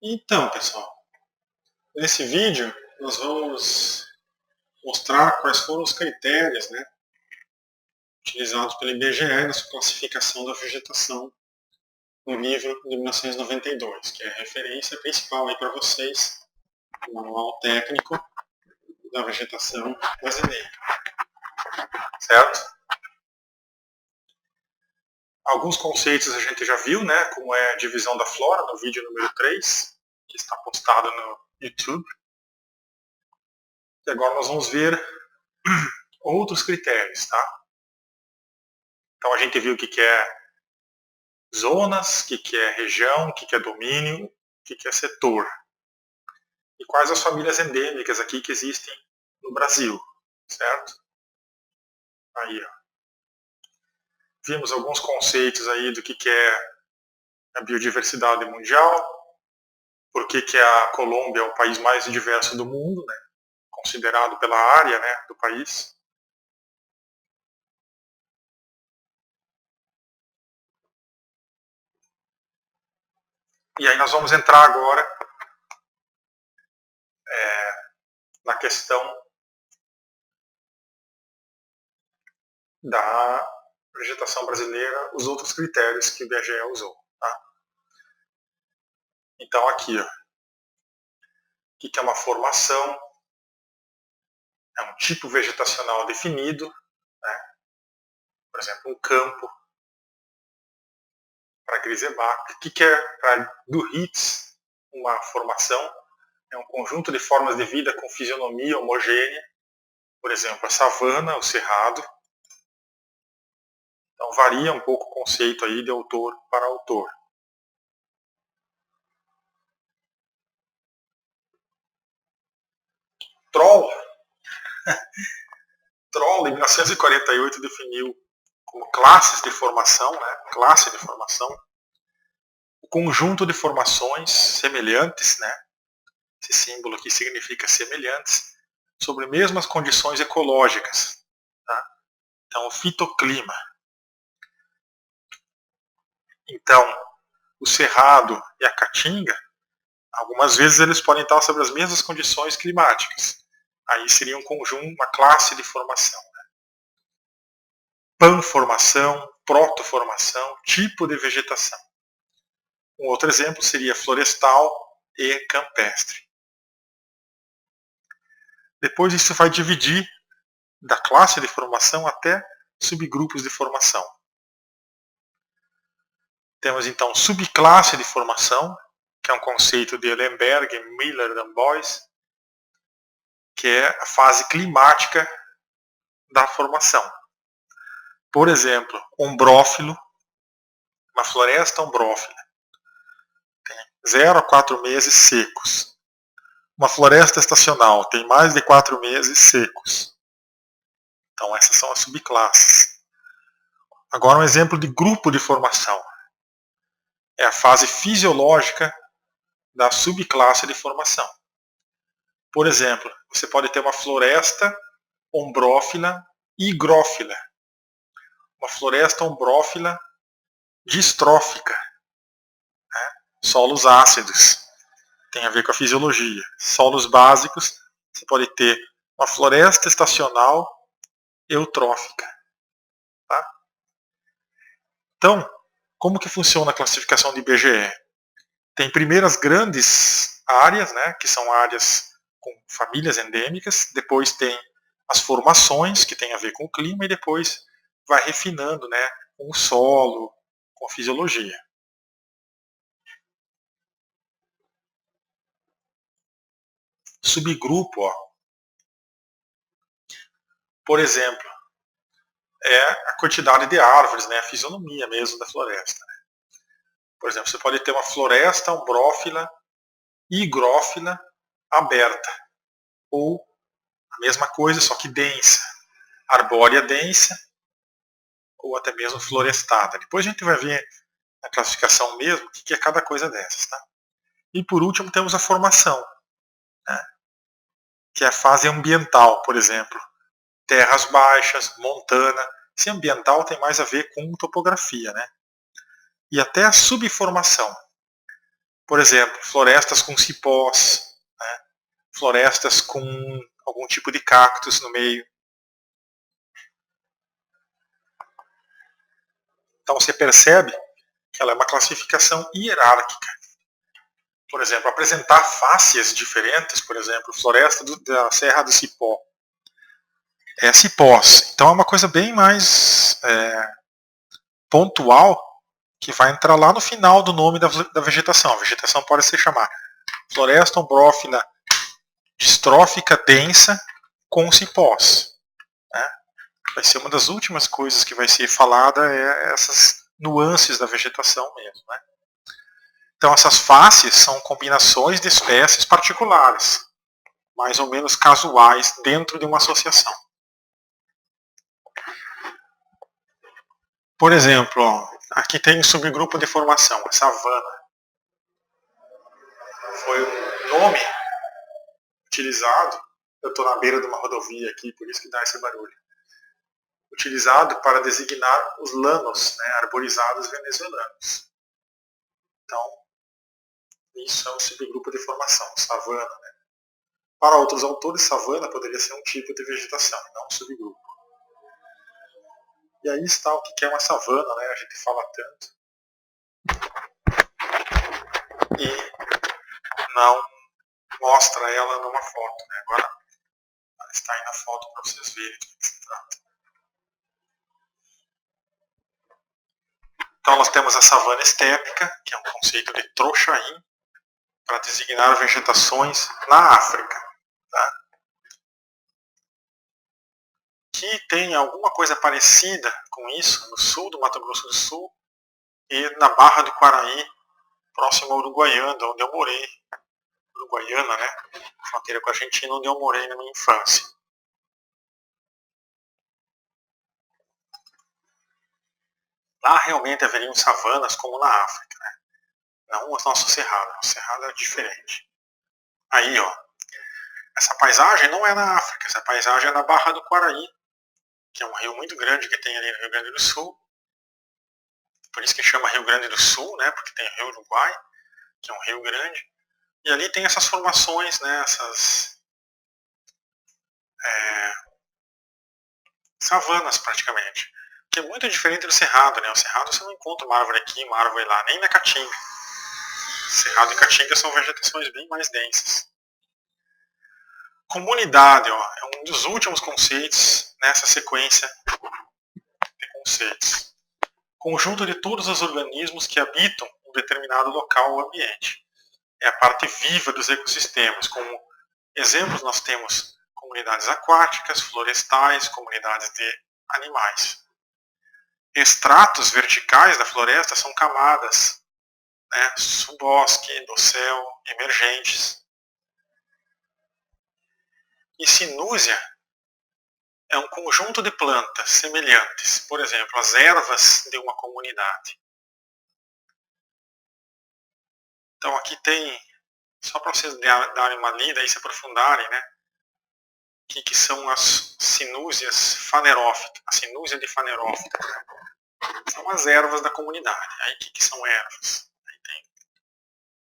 Então, pessoal, nesse vídeo nós vamos mostrar quais foram os critérios, utilizados pelo IBGE na sua classificação da vegetação no livro de 1992, que é a referência principal para vocês, o manual técnico da vegetação brasileira, certo? Alguns conceitos a gente já viu, como é a divisão da flora, no vídeo número 3, que está postado no YouTube. E agora nós vamos ver outros critérios, tá? Então a gente viu o que é zonas, o que é região, o que é domínio, o que é setor. E quais as famílias endêmicas aqui que existem no Brasil, certo? Aí, ó. Vimos alguns conceitos aí do que é a biodiversidade mundial, por que a Colômbia é o país mais diverso do mundo, considerado pela área do país. E aí nós vamos entrar agora na questão da vegetação brasileira, os outros critérios que o IBGE usou. Tá? Então aqui, ó, o que é uma formação? É um tipo vegetacional definido, por exemplo, um campo para Grisebac. O que é para Duritz uma formação? É um conjunto de formas de vida com fisionomia homogênea, por exemplo, a savana, o cerrado. Então varia um pouco o conceito aí de autor para autor. Troll, em 1948 definiu como classes de formação, classe de formação, o conjunto de formações semelhantes, esse símbolo aqui significa semelhantes, sobre mesmas condições ecológicas. Tá? Então, o fitoclima. Então, o cerrado e a caatinga, algumas vezes eles podem estar sobre as mesmas condições climáticas. Aí seria um conjunto, uma classe de formação. Panformação, protoformação, tipo de vegetação. Um outro exemplo seria florestal e campestre. Depois isso vai dividir da classe de formação até subgrupos de formação. Temos então subclasse de formação, que é um conceito de Lemberg, Miller e Boyce, que é a fase climática da formação. Por exemplo, ombrófilo, uma floresta ombrófila, tem 0 a 4 meses secos. Uma floresta estacional tem mais de 4 meses secos. Então essas são as subclasses. Agora um exemplo de grupo de formação. É a fase fisiológica da subclasse de formação. Por exemplo, você pode ter uma floresta ombrófila higrófila. Uma floresta ombrófila distrófica. Solos ácidos. Tem a ver com a fisiologia. Solos básicos, você pode ter uma floresta estacional eutrófica. Tá? Então, como que funciona a classificação de IBGE? Tem primeiras grandes áreas, que são áreas com famílias endêmicas, depois tem as formações, que tem a ver com o clima, e depois vai refinando com o solo, com a fisiologia. Subgrupo, ó. Por exemplo, é a quantidade de árvores, a fisionomia mesmo da floresta. Por exemplo, você pode ter uma floresta ombrófila, higrófila, aberta. Ou a mesma coisa, só que densa. Arbórea densa, ou até mesmo florestada. Depois a gente vai ver na classificação mesmo o que é cada coisa dessas. Tá? E por último temos a formação, que é a fase ambiental, por exemplo. Terras baixas, montana. Esse ambiental tem mais a ver com topografia. E até a subformação. Por exemplo, florestas com cipós, né? Florestas com algum tipo de cactos no meio. Então você percebe que ela é uma classificação hierárquica. Por exemplo, apresentar fáscias diferentes, por exemplo, floresta da Serra do Cipó. É cipós. Então é uma coisa bem mais pontual, que vai entrar lá no final do nome da vegetação. A vegetação pode se chamar floresta ombrófila distrófica densa com cipós. Né? Vai ser uma das últimas coisas que vai ser falada, essas nuances da vegetação mesmo. Né? Então essas faces são combinações de espécies particulares, mais ou menos casuais, dentro de uma associação. Por exemplo, ó, aqui tem um subgrupo de formação, a savana. Foi um nome utilizado, eu estou na beira de uma rodovia aqui, por isso que dá esse barulho, utilizado para designar os lanos, né, arborizados venezuelanos. Então, isso é um subgrupo de formação, savana. Né? Para outros autores, savana poderia ser um tipo de vegetação, não um subgrupo. E aí está o que é uma savana, né? A gente fala tanto. E não mostra ela numa foto. Né? Agora ela está aí na foto para vocês verem do que se trata. Então nós temos a savana estépica, que é um conceito de Trochaim, para designar vegetações na África. Tá? Que tem alguma coisa parecida com isso no sul do Mato Grosso do Sul e na Barra do Quaraí, próximo ao Uruguaiana, onde eu morei. Uruguaiana, né? Fronteira com a Argentina, onde eu morei na minha infância. Lá realmente haveriam savanas como na África, né? Não o nosso cerrado. O cerrado é diferente. Aí, ó. Essa paisagem não é na África, essa paisagem é na Barra do Quaraí, que é um rio muito grande que tem ali no Rio Grande do Sul. Por isso que chama Rio Grande do Sul, né? Porque tem o Rio Uruguai, que é um rio grande. E ali tem essas formações, né? Essas savanas praticamente. Que é muito diferente do cerrado, né? O cerrado você não encontra uma árvore aqui, uma árvore lá, nem na caatinga. Cerrado e caatinga são vegetações bem mais densas. Comunidade, ó, é um dos últimos conceitos nessa sequência de conceitos. Conjunto de todos os organismos que habitam um determinado local ou ambiente. É a parte viva dos ecossistemas. Como exemplos, nós temos comunidades aquáticas, florestais, comunidades de animais. Estratos verticais da floresta são camadas, né, subbosque, dossel, emergentes. E sinúzia é um conjunto de plantas semelhantes, por exemplo, as ervas de uma comunidade. Então aqui tem, só para vocês darem uma lida e se aprofundarem, né, o que são as sinúzias fanerófitas, a sinúzia de fanerófita. São as ervas da comunidade. Aí o que são ervas? Aí tem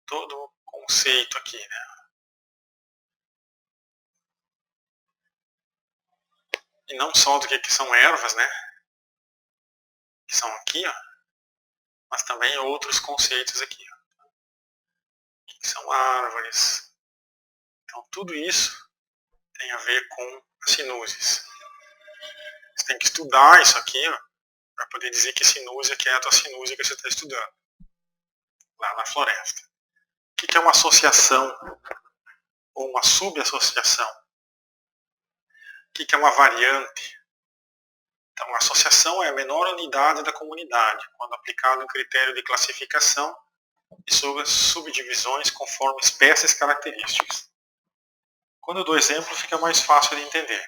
todo o conceito aqui, né? E não só do que são ervas, né? Que são aqui, ó, mas também outros conceitos aqui, ó, que são árvores. Então tudo isso tem a ver com as sinúzias. Você tem que estudar isso aqui, ó, para poder dizer que sinúzia que é a tua sinúzia que você está estudando lá na floresta. O que é uma associação ou uma subassociação? O que é uma variante? Então, a associação é a menor unidade da comunidade, quando aplicado um critério de classificação e suas subdivisões conforme espécies características. Quando eu dou exemplo, fica mais fácil de entender.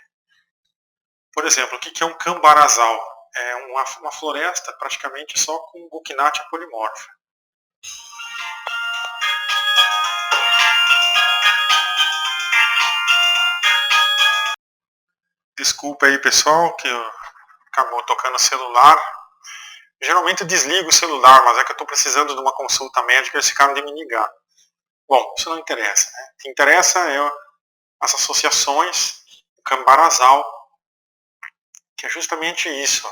Por exemplo, o que é um cambarazal? É uma floresta praticamente só com Buckynatia polimorfa. Desculpa aí, pessoal, que acabou tocando o celular. Geralmente eu desligo o celular, mas é que eu estou precisando de uma consulta médica e eles ficaram de me ligar. Bom, isso não interessa. Né? O que interessa é as associações, o cambarazal, que é justamente isso.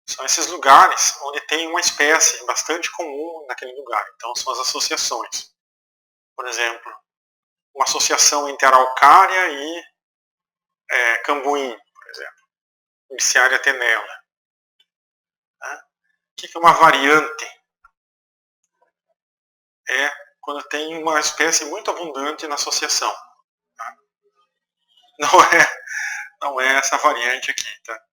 São esses lugares onde tem uma espécie bastante comum naquele lugar. Então são as associações. Por exemplo, uma associação entre araucária e cambuim, por exemplo. Miciaria tenella. Né? O que é uma variante? É quando tem uma espécie muito abundante na associação. Tá? Não é essa variante aqui. Tá?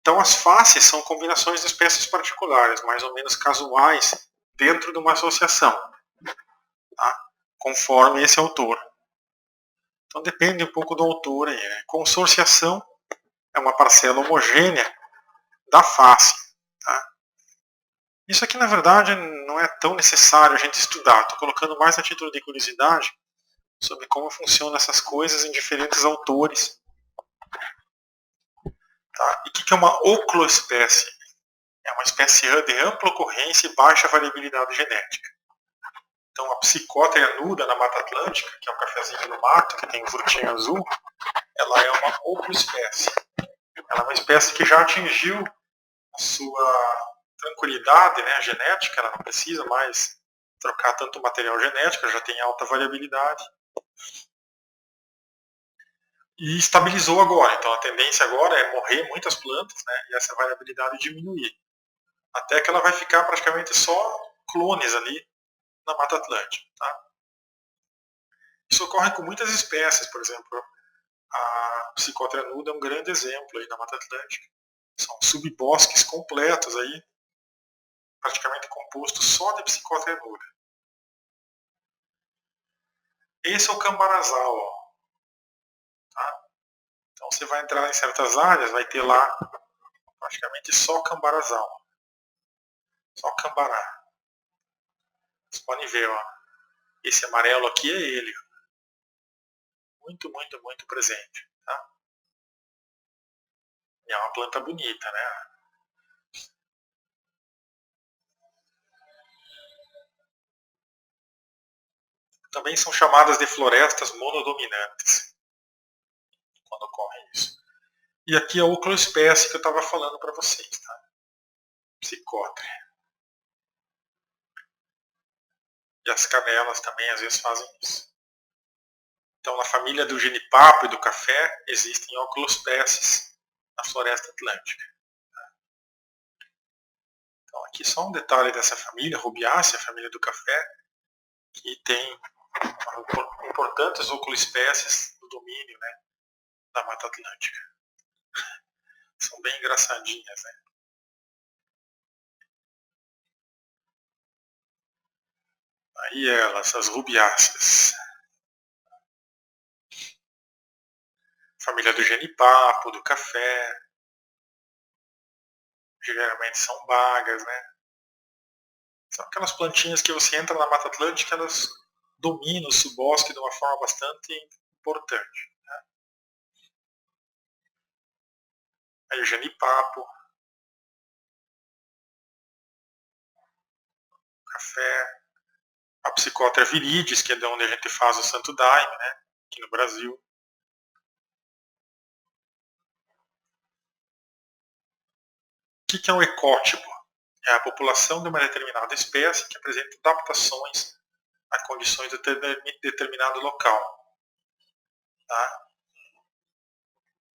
Então as faces são combinações de espécies particulares, mais ou menos casuais, dentro de uma associação, tá? Conforme esse autor. Então depende um pouco do autor aí. Né? Consorciação é uma parcela homogênea da face. Tá? Isso aqui, na verdade, não é tão necessário a gente estudar. Estou colocando mais a título de curiosidade sobre como funcionam essas coisas em diferentes autores. Tá? E o que é uma ocloespécie? É uma espécie de ampla ocorrência e baixa variabilidade genética. Então, a psicótria nuda na Mata Atlântica, que é o cafezinho no mato, que tem um frutinho azul, ela é uma ocloespécie. Ela é uma espécie que já atingiu a sua tranquilidade, né, genética, ela não precisa mais trocar tanto material genético, ela já tem alta variabilidade. E estabilizou agora. Então a tendência agora é morrer muitas plantas, né, e essa variabilidade diminuir. Até que ela vai ficar praticamente só clones ali na Mata Atlântica. Tá? Isso ocorre com muitas espécies, por exemplo, a psicótria nuda é um grande exemplo aí na Mata Atlântica. São subbosques completos aí, praticamente compostos só de psicótria nuda. Esse é o cambarazal. Ó. Tá? Então você vai entrar em certas áreas, vai ter lá praticamente só cambarazal. Só cambará. Vocês podem ver, ó. Esse amarelo aqui é ele. Muito, muito, muito presente. Tá? E é uma planta bonita, né? Também são chamadas de florestas monodominantes, quando ocorre isso. E aqui é a ocloespécie que eu estava falando para vocês. Tá? Psicótria. E as canelas também às vezes fazem isso. Então, na família do genipapo e do café, existem ocloespécies na floresta atlântica. Então, aqui só um detalhe dessa família, Rubiácea, a família do café, que tem importantes ocloespécies no domínio, né, da Mata Atlântica. São bem engraçadinhas, né? Aí elas, as rubiáceas. Família do genipapo, do café. Geralmente são bagas, né? São aquelas plantinhas que você entra na Mata Atlântica, elas dominam o subbosque de uma forma bastante importante. Né? Aí o genipapo, café, a psicótria viridis, que é de onde a gente faz o Santo Daime, né? Aqui no Brasil. O que é um ecótipo? É a população de uma determinada espécie que apresenta adaptações a condições de determinado local. Tá?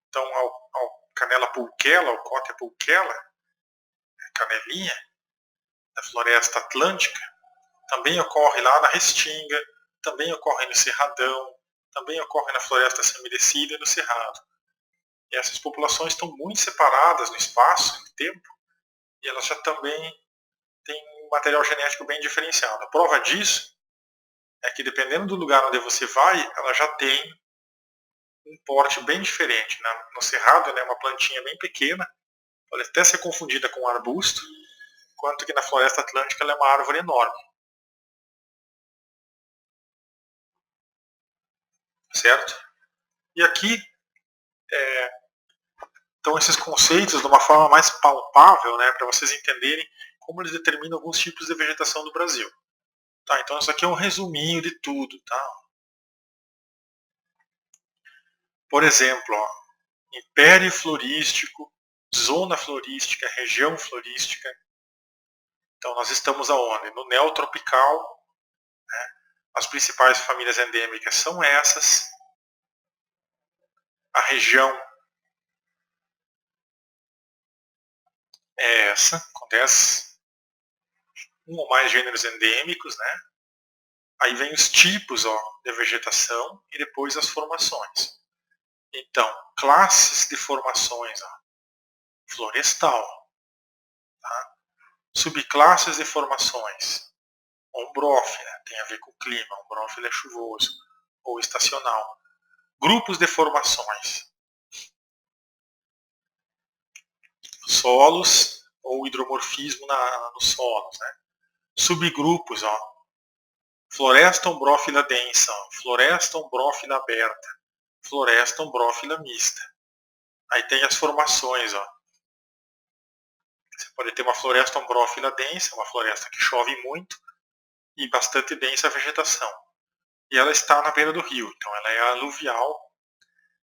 Então, ao canela pulquela, ao cótea pulquela, canelinha, da floresta atlântica, também ocorre lá na Restinga, também ocorre no Cerradão, também ocorre na floresta semidescida e no Cerrado. E essas populações estão muito separadas no espaço, no tempo, e elas já também têm um material genético bem diferenciado. A prova disso é que, dependendo do lugar onde você vai, ela já tem um porte bem diferente. No Cerrado, ela é uma plantinha bem pequena, pode até ser confundida com um arbusto, enquanto que na floresta atlântica ela é uma árvore enorme. Certo? E aqui estão esses conceitos de uma forma mais palpável, né, para vocês entenderem como eles determinam alguns tipos de vegetação do Brasil. Tá, então isso aqui é um resuminho de tudo, tá? Por exemplo, ó, império florístico, zona florística, região florística. Então nós estamos aonde? No neotropical. As principais famílias endêmicas são essas. A região é essa, com 10, um ou mais gêneros endêmicos, né? Aí vem os tipos, ó, de vegetação e depois as formações. Então, classes de formações, ó, florestal, tá? Subclasses de formações, ombrófila, tem a ver com o clima, ombrófila é chuvoso ou estacional. Grupos de formações, solos ou hidromorfismo nos solos, né? Subgrupos, ó, floresta ombrófila densa, ó, floresta ombrófila aberta, floresta ombrófila mista. Aí tem as formações, ó. Você pode ter uma floresta ombrófila densa, uma floresta que chove muito e bastante densa a vegetação. E ela está na beira do rio, então ela é aluvial.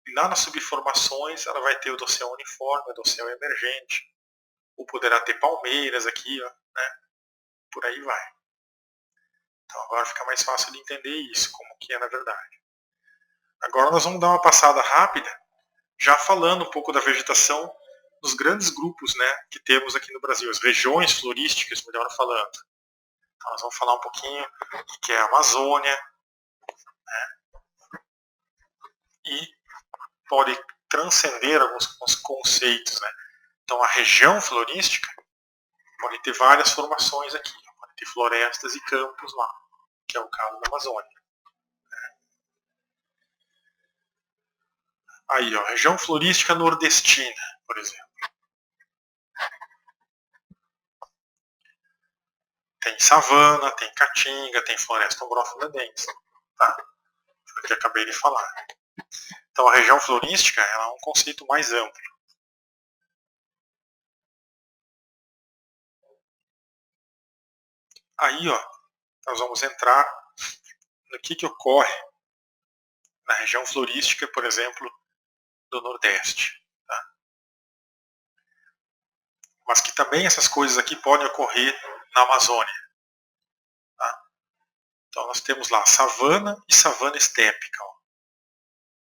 E lá nas subformações ela vai ter o dossel uniforme, o dossel emergente, ou poderá ter palmeiras aqui, ó, né? Por aí vai. Então agora fica mais fácil de entender isso, como que é na verdade. Agora nós vamos dar uma passada rápida, já falando um pouco da vegetação nos grandes grupos, né, que temos aqui no Brasil, as regiões florísticas, melhor falando. Então nós vamos falar um pouquinho do que é a Amazônia, né, e pode transcender alguns conceitos, né. Então a região florística pode ter várias formações aqui, pode ter florestas e campos lá, que é o caso da Amazônia. Aí, ó, região florística nordestina, por exemplo. Tem savana, tem caatinga, tem floresta ombrófila densa. Tá? Foi o que eu acabei de falar. Então a região florística ela é um conceito mais amplo. Aí, ó, nós vamos entrar no que ocorre na região florística, por exemplo, do Nordeste. Tá? Mas que também essas coisas aqui podem ocorrer na Amazônia. Tá? Então nós temos lá savana e savana estépica. Ó.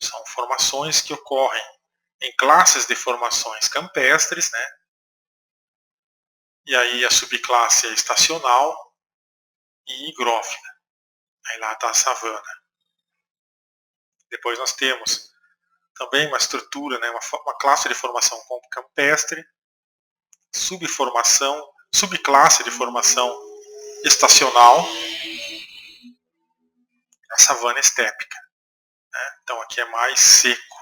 São formações que ocorrem em classes de formações campestres, né? E aí a subclasse é estacional e higrófila. Aí lá está a savana. Depois nós temos também uma estrutura, né, uma classe de formação campestre, subclasse de formação estacional, a savana estépica. Né? Então aqui é mais seco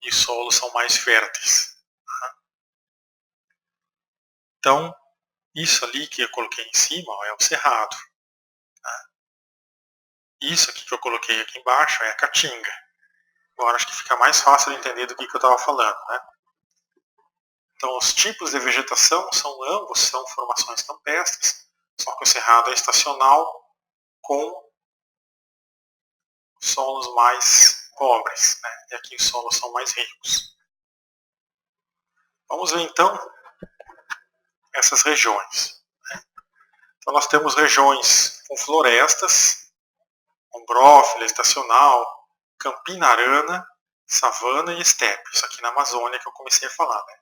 e os solos são mais férteis. Tá? Então, isso ali que eu coloquei em cima ó, é o cerrado. Tá? Isso aqui que eu coloquei aqui embaixo é a caatinga. Agora acho que fica mais fácil de entender do que eu estava falando. Né? Então, os tipos de vegetação ambos são formações campestres, só que o cerrado é estacional com solos mais pobres, né? E aqui os solos são mais ricos. Vamos ver então essas regiões. Né? Então, nós temos regiões com florestas, ombrófila, estacional, campina-arana, savana e estepe. Isso aqui na Amazônia que eu comecei a falar. Né?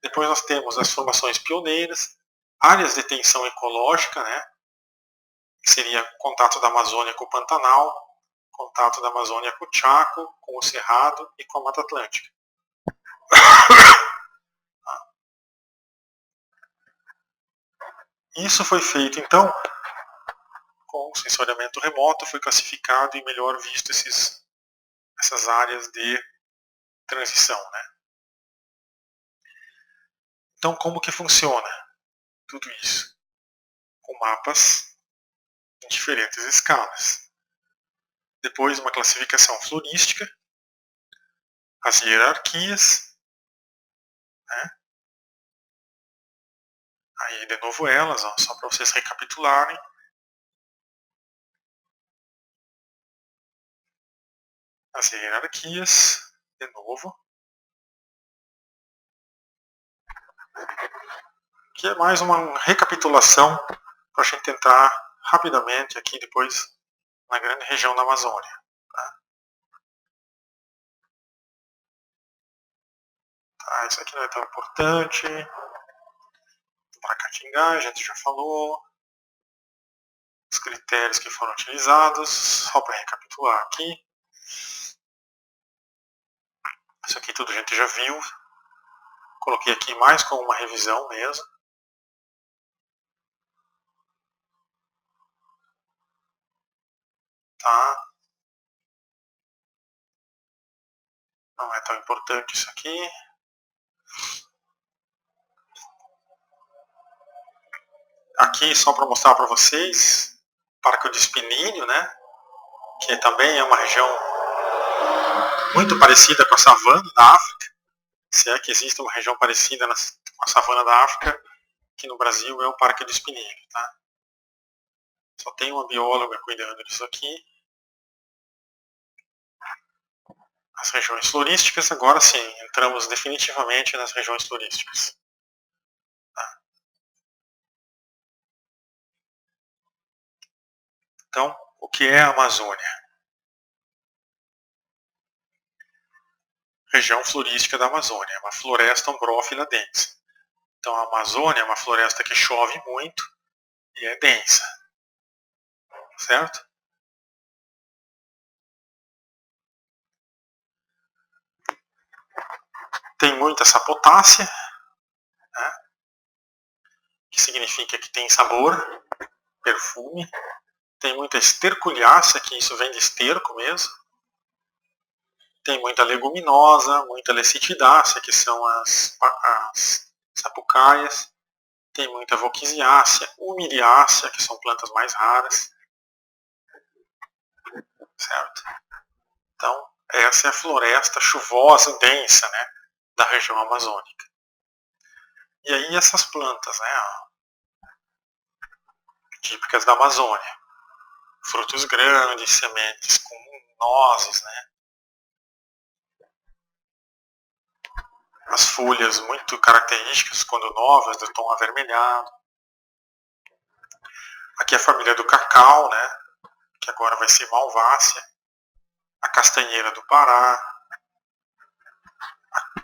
Depois nós temos as formações pioneiras, áreas de tensão ecológica, né? Que seria contato da Amazônia com o Pantanal, contato da Amazônia com o Chaco, com o Cerrado e com a Mata Atlântica. Isso foi feito, então, com o sensoriamento remoto, foi classificado e melhor visto essas áreas de transição. Né? Então, como que funciona tudo isso? Com mapas em diferentes escalas. Depois, uma classificação florística, as hierarquias, né? Aí, de novo, elas, ó, só para vocês recapitularem. as hierarquias, de novo. Aqui é mais uma recapitulação para a gente entrar rapidamente aqui depois na grande região da Amazônia. Tá? Tá, isso aqui não é tão importante. Paracatingá, a gente já falou. Os critérios que foram utilizados, só para recapitular aqui. Isso aqui tudo a gente já viu. Coloquei aqui mais como uma revisão mesmo. Tá? Não é tão importante isso aqui. Aqui só para mostrar para vocês, Parque do Espinilho, né? Que também é uma região muito parecida com a savana da África. Se é que existe uma região parecida com a savana da África, que no Brasil é o Parque do Espinilho. Tá? Só tem uma bióloga cuidando disso aqui. As regiões florísticas, agora sim, entramos definitivamente nas regiões florísticas. Tá? Então, o que é a Amazônia? Região florística da Amazônia, é uma floresta ombrófila densa. Então, a Amazônia é uma floresta que chove muito e é densa. Certo? Tem muita sapotácea, né? Que significa que tem sabor, perfume. Tem muita esterculiácea, que isso vem de esterco mesmo. Tem muita leguminosa, muita lecitidácea, que são as sapucaias. Tem muita voquisiácea, humiliácea, que são plantas mais raras. Certo? Então, essa é a floresta chuvosa, densa, né, da região amazônica. E aí essas plantas, né, típicas da Amazônia. Frutos grandes, sementes com nozes, né? As folhas muito características quando novas, do tom avermelhado. Aqui é a família do cacau, né? Que agora vai ser malvácea. A castanheira do Pará.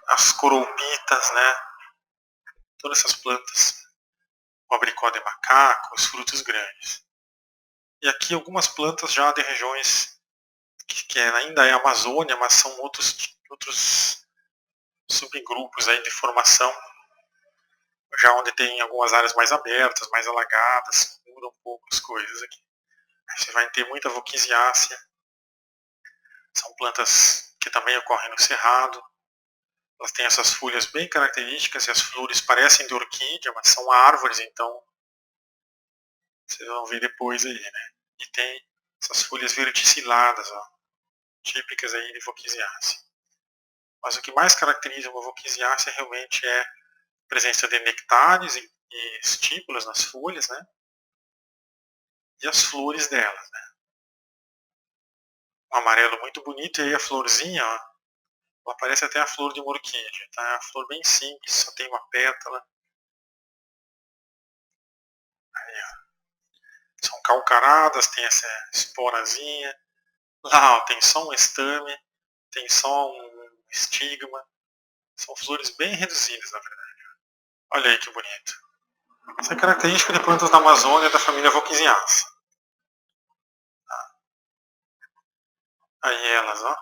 As coroupitas, né? Todas essas plantas. O abricó de macaco, os frutos grandes. E aqui algumas plantas já de regiões que ainda é Amazônia, mas são outros subgrupos aí de formação, já onde tem algumas áreas mais abertas, mais alagadas, muda um pouco as coisas aqui. Aí você vai ter muita voquisiácea, são plantas que também ocorrem no cerrado, elas têm essas folhas bem características e as flores parecem de orquídea, mas são árvores, então vocês vão ver depois aí, né? E tem essas folhas verticiladas, ó, típicas aí de voquisiácea. Mas o que mais caracteriza uma voquisiácea realmente é a presença de nectares e estípulas nas folhas, né? E as flores delas, né? Um amarelo muito bonito, e aí a florzinha, ó, ela parece até a flor de uma orquídea, tá? É uma flor bem simples, só tem uma pétala. Aí, ó. São calcaradas, tem essa esporazinha. Lá, ó, tem só um estame, tem só um estigma. São flores bem reduzidas, na verdade. Olha aí que bonito. Essa é característica de plantas da Amazônia da família Voquisiaceae. Aí elas, ó.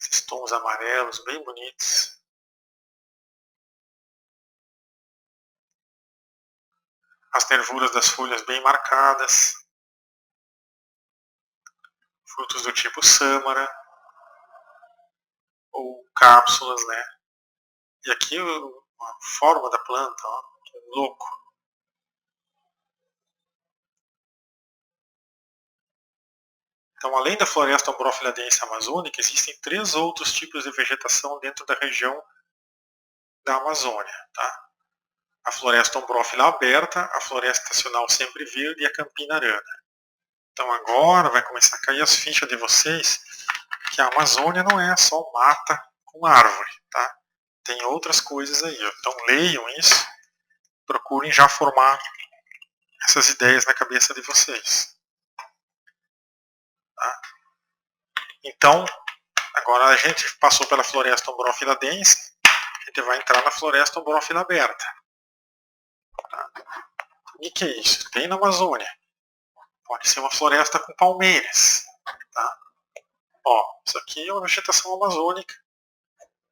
Esses tons amarelos bem bonitos. As nervuras das folhas bem marcadas. Frutos do tipo sâmara. Ou cápsulas, né? E aqui a forma da planta, ó. Que louco. Então, além da floresta ombrófila densa amazônica, existem 3 outros tipos de vegetação dentro da região da Amazônia, tá? A floresta ombrófila aberta, a floresta estacional sempre verde e a campina arana. Então agora vai começar a cair as fichas de vocês que a Amazônia não é só mata com árvore, tá? Tem outras coisas aí, ó. Então leiam isso, procurem já formar essas ideias na cabeça de vocês. Tá? Então, agora a gente passou pela floresta ombrófila densa, a gente vai entrar na floresta ombrófila aberta. Tá? E o que é isso? Tem na Amazônia. Pode ser uma floresta com palmeiras. Tá? Ó, isso aqui é uma vegetação amazônica,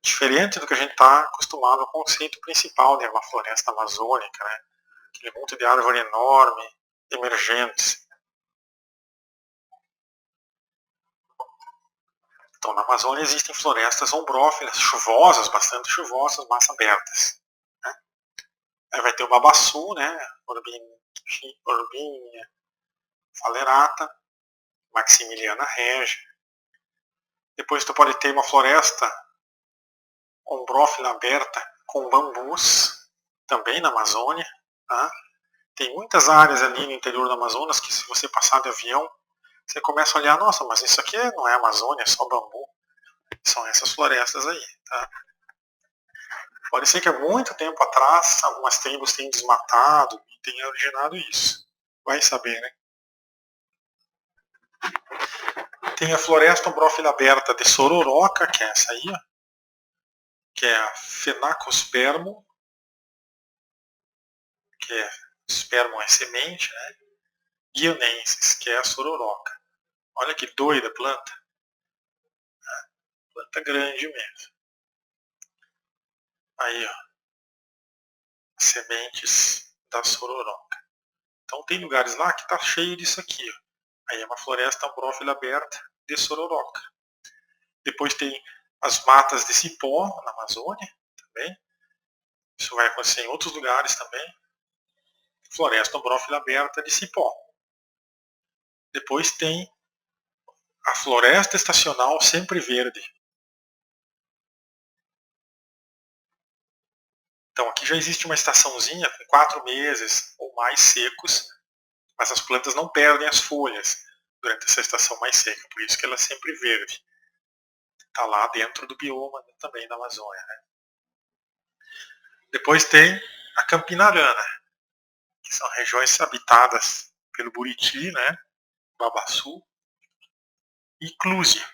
diferente do que a gente está acostumado ao conceito principal de uma floresta amazônica, né? Aquele monte de árvore enorme, emergentes. Então, na Amazônia existem florestas ombrófilas, chuvosas, bastante chuvosas, mas abertas. Né? Aí vai ter o babaçu, né? Urbinha falerata, Maximiliana regia. Depois tu pode ter uma floresta ombrófila aberta com bambus, também na Amazônia. Tá? Tem muitas áreas ali no interior do Amazonas que, se você passar de avião, você começa a olhar, nossa, mas isso aqui não é Amazônia, é só bambu. São essas florestas aí. Tá? Pode ser que há muito tempo atrás algumas tribos tenham desmatado e tenham originado isso. Vai saber, né? Tem a floresta ombrófila aberta de Sororoca, que é essa aí, ó, que é a Phenacospermum, que é espermum é semente, né? Guianensis, que é a sororoca. Olha que doida a planta. Planta grande mesmo. Aí, ó. Sementes da sororoca. Então tem lugares lá que tá cheio disso aqui, ó. Aí é uma floresta ombrófila aberta de sororoca. Depois tem as matas de cipó na Amazônia também. Isso vai acontecer em outros lugares também. Floresta ombrófila aberta de cipó. Depois tem a floresta estacional sempre verde. Então aqui já existe uma estaçãozinha com 4 meses ou mais secos, mas as plantas não perdem as folhas durante essa estação mais seca, por isso que ela é sempre verde. Está lá dentro do bioma também da Amazônia. Né? Depois tem a Campinarana, que são regiões habitadas pelo buriti, né? Babaçu, e Clúsia,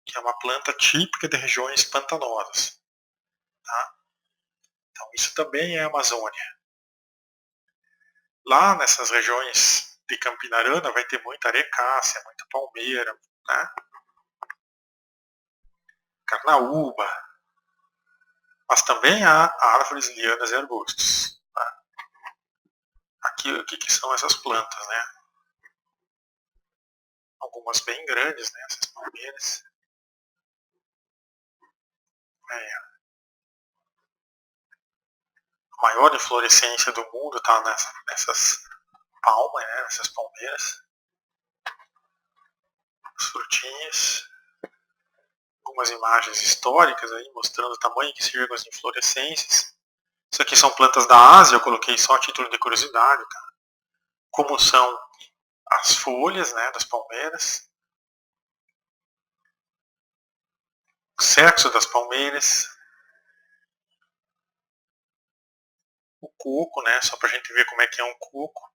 que é uma planta típica de regiões pantanosas. Tá? Então isso também é Amazônia. Lá nessas regiões de Campinarana vai ter muita arecácia, muita palmeira, né? Carnaúba, mas também há árvores, lianas e arbustos. Tá? Aqui o que são essas plantas, né? Algumas bem grandes, né? Essas palmeiras. A maior inflorescência do mundo está nessas palmas, né? Nessas palmeiras. As frutinhas. Algumas imagens históricas aí mostrando o tamanho que chegam as inflorescências. Isso aqui são plantas da Ásia, eu coloquei só a título de curiosidade, tá? Como são as folhas, né, das palmeiras, o sexo das palmeiras, o coco, né, só pra gente ver como é que é um coco.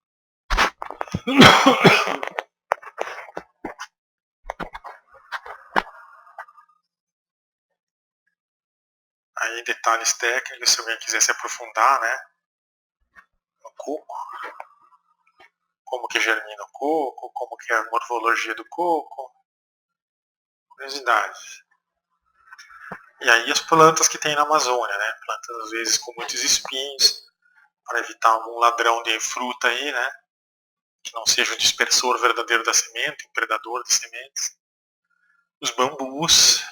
Aí detalhes técnicos, se alguém quiser se aprofundar, né, no coco, como que germina o coco, como que é a morfologia do coco, curiosidades. E aí as plantas que tem na Amazônia, né, plantas às vezes com muitos espinhos, para evitar algum ladrão de fruta aí, né, que não seja o dispersor verdadeiro da semente, o predador das sementes. Os bambus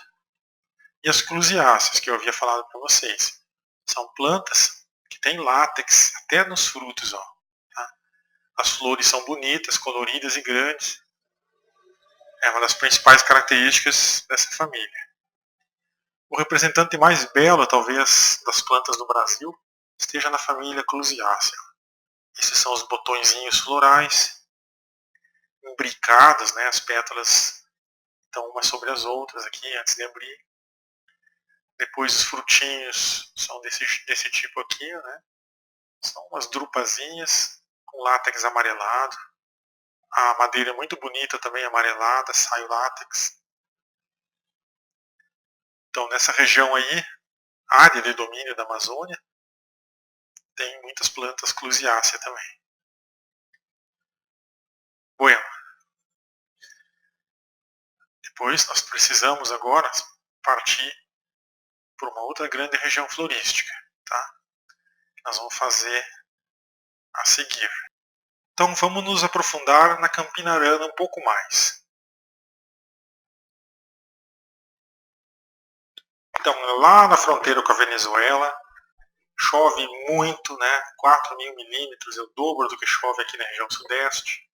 e as cruziáceas, que eu havia falado para vocês. São plantas que têm látex até nos frutos. Ó, tá? As flores são bonitas, coloridas e grandes. É uma das principais características dessa família. O representante mais belo, talvez, das plantas do Brasil esteja na família Clusiácea. Esses são os botõezinhos florais, imbricados, né, as pétalas estão umas sobre as outras aqui antes de abrir. Depois os frutinhos são desse tipo aqui, né? São umas drupazinhas com látex amarelado. A madeira é muito bonita também, amarelada, sai o látex. Então nessa região aí, área de domínio da Amazônia, tem muitas plantas clusiáceas também. Bueno, depois nós precisamos agora partir por uma outra grande região florística, tá? Nós vamos fazer a seguir. Então vamos nos aprofundar na Campina Arana um pouco mais. Então lá na fronteira com a Venezuela, chove muito, né? 4.000 milímetros, é o dobro do que chove aqui na região sudeste.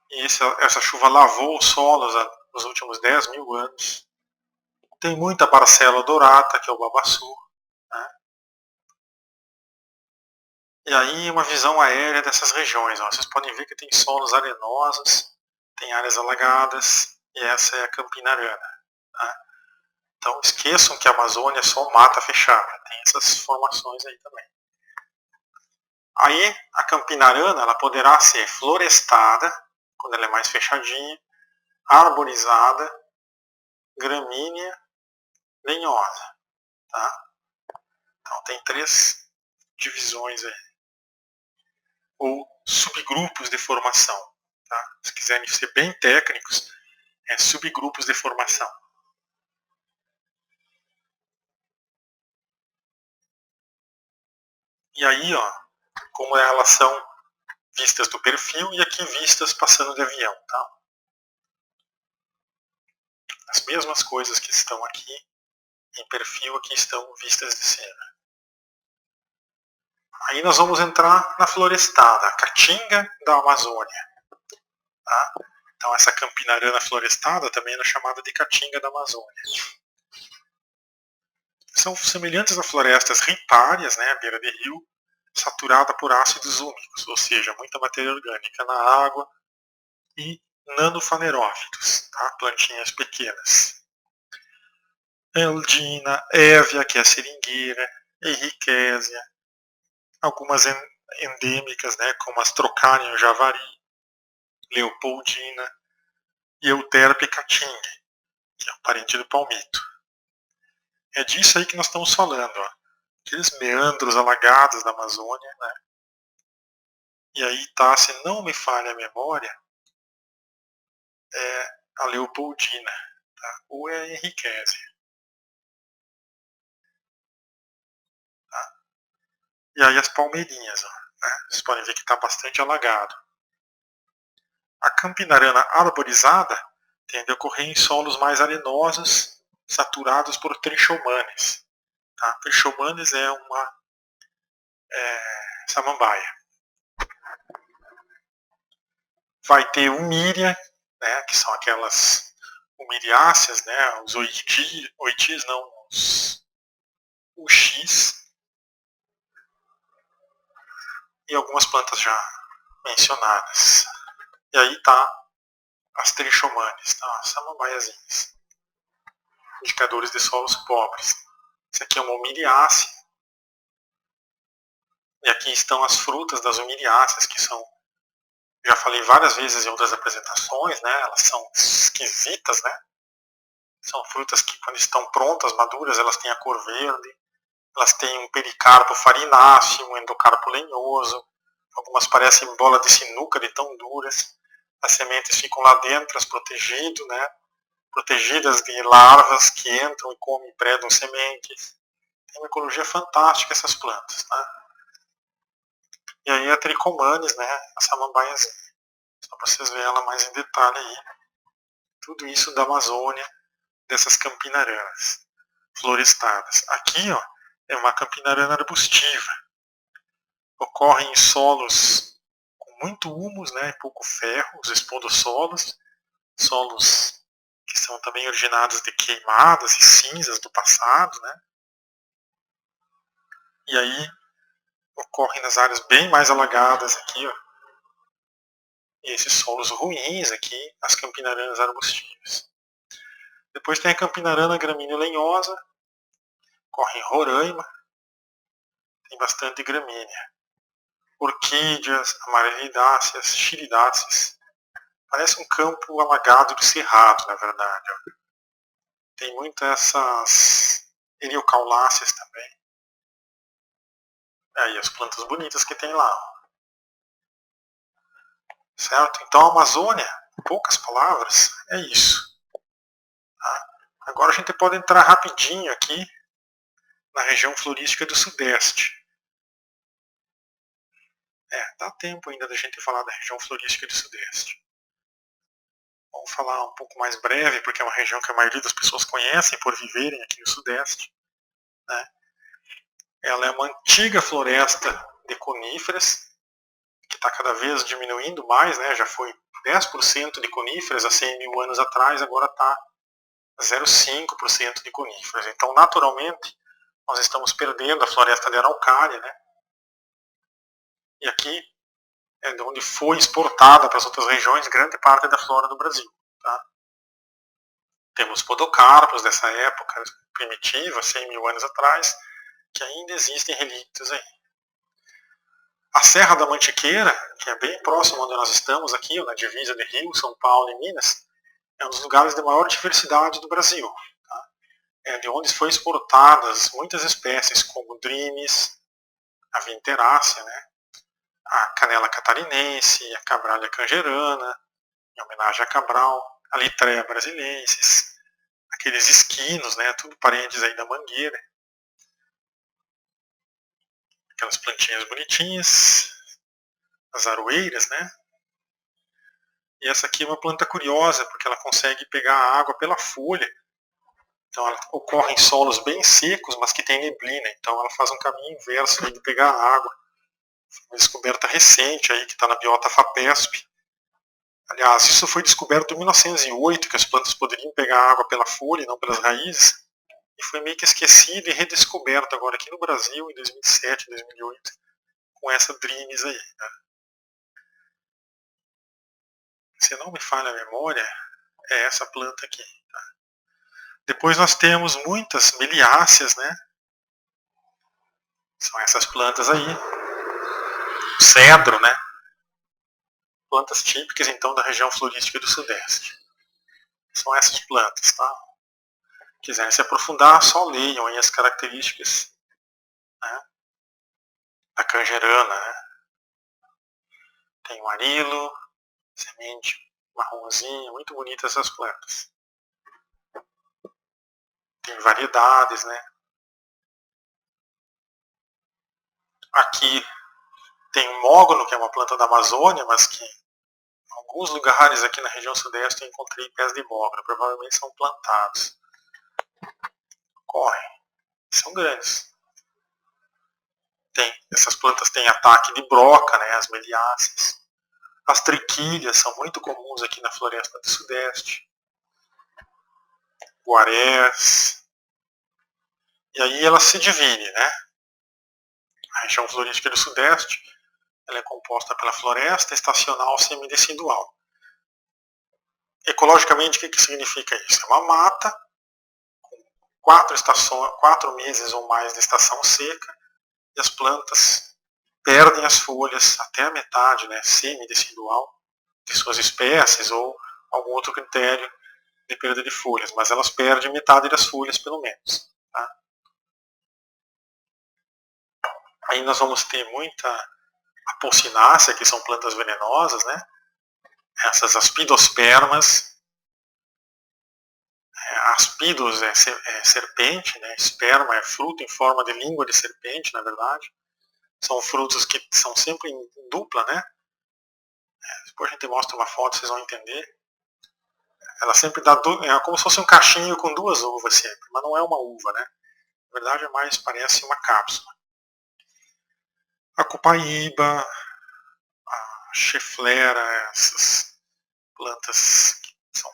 E essa chuva lavou os solos nos últimos 10.000 anos. Tem muita parcela dorata, que é o babaçu. Né? E aí uma visão aérea dessas regiões. Ó. Vocês podem ver que tem solos arenosos, tem áreas alagadas, e essa é a Campina Arana. Né? Então esqueçam que a Amazônia é só mata fechada. Tem essas formações aí também. Aí a Campina Arana ela poderá ser florestada, quando ela é mais fechadinha, arborizada, gramínea, lenhosa. Tá? Então tem 3 divisões aí. Ou subgrupos de formação. Tá? Se quiserem ser bem técnicos, é subgrupos de formação. E aí, ó, como elas são vistas do perfil e aqui vistas passando de avião. Tá? As mesmas coisas que estão aqui em perfil, aqui estão vistas de cima. Aí nós vamos entrar na florestada, a Caatinga da Amazônia. Tá? Então essa Campina Arana florestada também é chamada de Caatinga da Amazônia. São semelhantes a florestas ripárias, né, à beira de rio, saturada por ácidos úmicos, ou seja, muita matéria orgânica na água e nanofanerófitos, tá? Plantinhas pequenas. Eldina, Évia, que é a seringueira, Henriquésia, algumas endêmicas, né, como as Trocárion javari, Leopoldina e Euterpe caatinga, que é um parente do palmito. É disso aí que nós estamos falando, ó. Aqueles meandros alagados da Amazônia, né? E aí tá, se não me falha a memória, é a Leopoldina, tá? Ou é a Henriquésia. Tá? E aí as palmeirinhas, ó, né? Vocês podem ver que está bastante alagado. A Campina Arana arborizada tende a ocorrer em solos mais arenosos, saturados por trichomanes. Tá? Trichomanes é uma samambaia. Vai ter umíria, né, que são aquelas umiriáceas, né, os oitis não, os uxis, e algumas plantas já mencionadas. E aí tá as trichomanes, tá, as samambaiazinhas, indicadores de solos pobres. Isso aqui é uma umiriácea, e aqui estão as frutas das umiriáceas, que são, já falei várias vezes em outras apresentações, né, elas são esquisitas, né, são frutas que quando estão prontas, maduras, elas têm a cor verde, elas têm um pericarpo farináceo, um endocarpo lenhoso, algumas parecem bola de sinuca de tão duras, as sementes ficam lá dentro, né, protegidas de larvas que entram e comem e predam sementes. Tem uma ecologia fantástica essas plantas. Tá? E aí a tricomanes, né, a samambaiazinha. Só para vocês verem ela mais em detalhe aí. Tudo isso da Amazônia, dessas campinaranas florestadas. Aqui, ó, é uma campinarana arbustiva. Ocorre em solos com muito humus, né, e pouco ferro, os espodossolos, solos que são também originados de queimadas e cinzas do passado, né? E aí ocorre nas áreas bem mais alagadas aqui, ó, e esses solos ruins aqui, as campinaranas arbustivas. Depois tem a campinarana gramínea lenhosa, corre em Roraima, tem bastante gramínea. Orquídeas, amarelidáceas, xiridáceas. Parece um campo alagado de cerrado, na verdade. Tem muitas essas eriocauláceas também. Aí as plantas bonitas que tem lá. Certo? Então a Amazônia, em poucas palavras, é isso. Tá? Agora a gente pode entrar rapidinho aqui na região florística do Sudeste. Dá tempo ainda da gente falar da região florística do Sudeste. Vamos falar um pouco mais breve, porque é uma região que a maioria das pessoas conhecem por viverem aqui no Sudeste. Né? Ela é uma antiga floresta de coníferas, que está cada vez diminuindo mais, né? Já foi 10% de coníferas há 100 mil anos atrás, agora está 0,5% de coníferas. Então, naturalmente, nós estamos perdendo a floresta de araucária, né? E aqui é de onde foi exportada para as outras regiões grande parte da flora do Brasil. Tá? Temos podocarpos dessa época primitiva, 100 mil anos atrás, que ainda existem relíquios aí. A Serra da Mantiqueira, que é bem próximo onde nós estamos aqui, na divisa de Rio, São Paulo e Minas, é um dos lugares de maior diversidade do Brasil. Tá? É de onde foi exportadas muitas espécies, como Drinis, a Vinterácea, né? A canela catarinense, a cabralha cangerana, em homenagem a Cabral, a Litreia brasilensis, aqueles esquinos, né? Tudo parentes aí da mangueira. Aquelas plantinhas bonitinhas, as aroeiras, né? E essa aqui é uma planta curiosa, porque ela consegue pegar a água pela folha. Então ela ocorre em solos bem secos, mas que tem neblina. Então ela faz um caminho inverso aí de pegar a água. Uma descoberta recente aí, que está na biota FAPESP. Aliás, isso foi descoberto em 1908, que as plantas poderiam pegar água pela folha e não pelas raízes. E foi meio que esquecido e redescoberto agora aqui no Brasil, em 2007, 2008, com essa Drinis aí. Né? Se não me falha a memória, é essa planta aqui. Tá? Depois nós temos muitas meliáceas, né? São essas plantas aí. O cedro, né? Plantas típicas, então, da região florística do Sudeste. São essas plantas, tá? Se quiserem se aprofundar, só leiam aí as características, né? Da cangerana, né? Tem o arilo, semente marronzinha, muito bonitas essas plantas. Tem variedades, né? Aqui tem o mogno, que é uma planta da Amazônia, mas que em alguns lugares aqui na região sudeste eu encontrei pés de mogno, provavelmente são plantados. Correm, são grandes. Essas plantas têm ataque de broca, né, as meliáceas. As triquilhas são muito comuns aqui na floresta do Sudeste. Guarés. E aí ela se divide, né? A região florística do Sudeste ela é composta pela floresta estacional semidecidual. Ecologicamente, o que significa isso? É uma mata com 4 meses ou mais de estação seca e as plantas perdem as folhas até a metade, né, semidecidual, de suas espécies ou algum outro critério de perda de folhas, mas elas perdem metade das folhas pelo menos. Tá? Aí nós vamos ter muita apocinácea, que são plantas venenosas, né? Essas aspidospermas. Aspidos é serpente, né? Esperma é fruto em forma de língua de serpente, na verdade. São frutos que são sempre em dupla, né? Depois a gente mostra uma foto, vocês vão entender. Ela sempre dá é como se fosse um cachinho com 2 uvas sempre, mas não é uma uva, né? Na verdade é mais, parece uma cápsula. A copaíba, a cheflera, essas plantas que são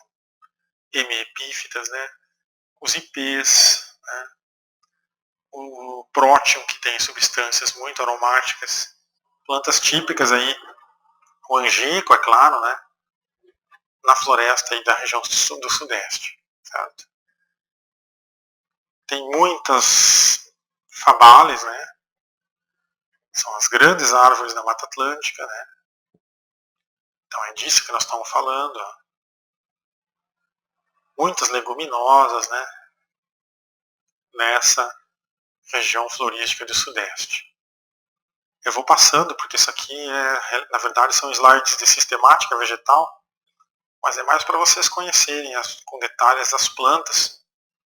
hemiepífitas, né? Os ipês, né? O prótium, que tem substâncias muito aromáticas, plantas típicas aí, o angico, é claro, né? Na floresta aí da região do Sudeste, certo? Tem muitas fabales, né? São as grandes árvores da Mata Atlântica, né? Então é disso que nós estamos falando. Muitas leguminosas, né? Nessa região florística do Sudeste. Eu vou passando porque isso aqui na verdade são slides de sistemática vegetal, mas é mais para vocês conhecerem com detalhes as plantas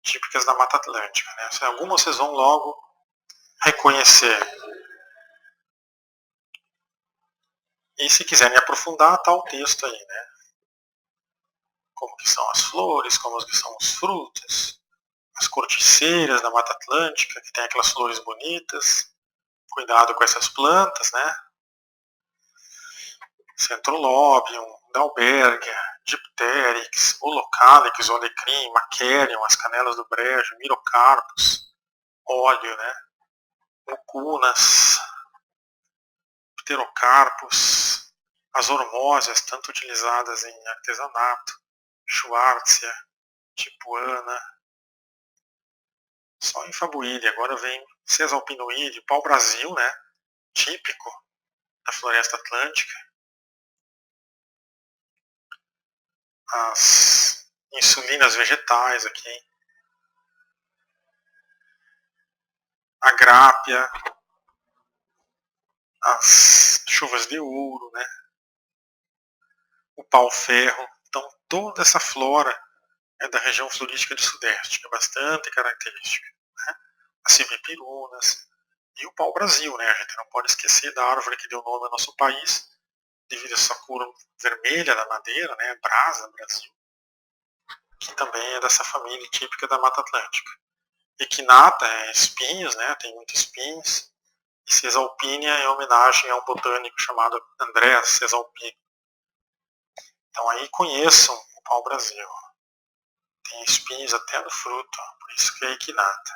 típicas da Mata Atlântica, né? Algumas vocês vão logo reconhecer. E se quiserem aprofundar, está o texto aí, né? Como que são as flores, como que são os frutos, as corticeiras da Mata Atlântica, que tem aquelas flores bonitas. Cuidado com essas plantas, né? Centrolobium, Dalbergia, Dipteryx, Holocalix, Olecrim, Macerium, as canelas do brejo, Mirocarpus, óleo, né? Mucunas, Pterocarpus, as hormósias, tanto utilizadas em artesanato, Schwartzia, Tipuana, só em Fabuília. Agora vem Cesalpinoide, pau-brasil, né? Típico da floresta atlântica. As insulinas vegetais aqui, a grápia, as chuvas de ouro, né? O pau-ferro. Então toda essa flora é da região florística do Sudeste, que é bastante característica. Né? As cibipirunas e o pau-brasil, né? A gente não pode esquecer da árvore que deu nome ao nosso país, devido a essa cor vermelha da madeira, né? Brasa Brasil, que também é dessa família típica da Mata Atlântica. Equinata é espinhos, né? Tem muitos espinhos. E Cesalpínia é homenagem a um botânico chamado André Cesalpini. Então aí conheçam o pau-brasil. Tem espinhos até no fruto, por isso que é equinata.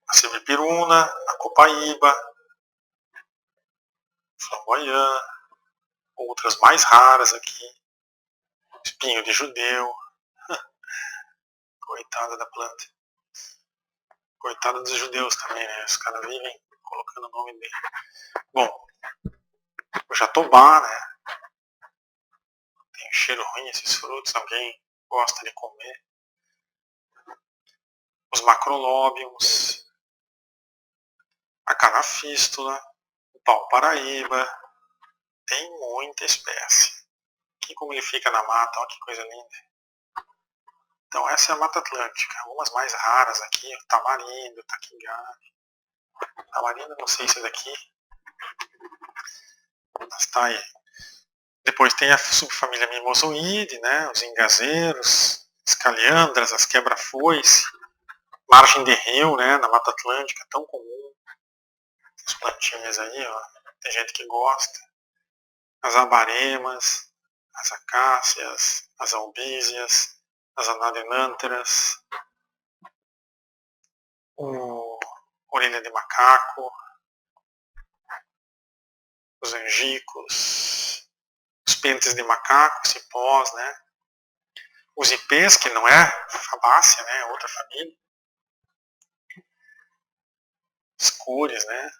A semipiruna, a copaíba, flamboyant, outras mais raras aqui. Espinho de judeu. Coitada da planta. Coitada dos judeus também, né? Os caras vivem colocando o nome dele. Bom, o jatobá, né? Tem um cheiro ruim esses frutos, alguém gosta de comer. Os macrolóbiums, a canafístula, o pau-paraíba, tem muita espécie. Aqui como ele fica na mata, olha que coisa linda. Então essa é a Mata Atlântica. Algumas mais raras aqui, o tamarindo, o taquingá. Tamarindo não sei se é daqui, mas tá aí. Depois tem a subfamília Mimosoide, né? Os engazeiros, escaliandras, as quebra-foice, margem de rio, né? Na Mata Atlântica, tão comum. As plantinhas aí, ó. Tem gente que gosta. As abaremas, as acácias, as albízias, as anadenânteras, o orelha de macaco, os angicos, os pentes de macaco, cipós, né? Os ipês, que não é fabácea, né? É outra família. As cores, né?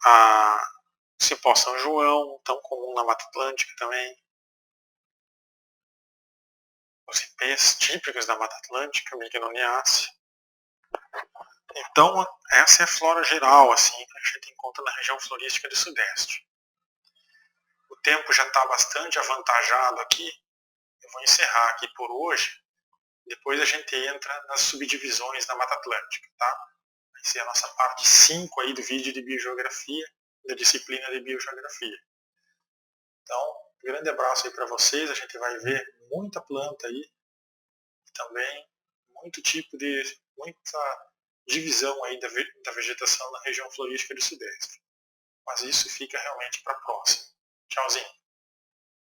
A cipó São João, tão comum na Mata Atlântica também. Os ipês típicos da Mata Atlântica, Mignoniaceae. Então, essa é a flora geral, assim, que a gente encontra na região florística do Sudeste. O tempo já está bastante avantajado aqui. Eu vou encerrar aqui por hoje. Depois a gente entra nas subdivisões da Mata Atlântica, tá? Vai ser a nossa parte 5 aí do vídeo de biogeografia, da disciplina de biogeografia. Então, um grande abraço aí para vocês. A gente vai ver muita planta aí. E também muita divisão aí da vegetação na região florística do Sudeste. Mas isso fica realmente para a próxima. Tchauzinho.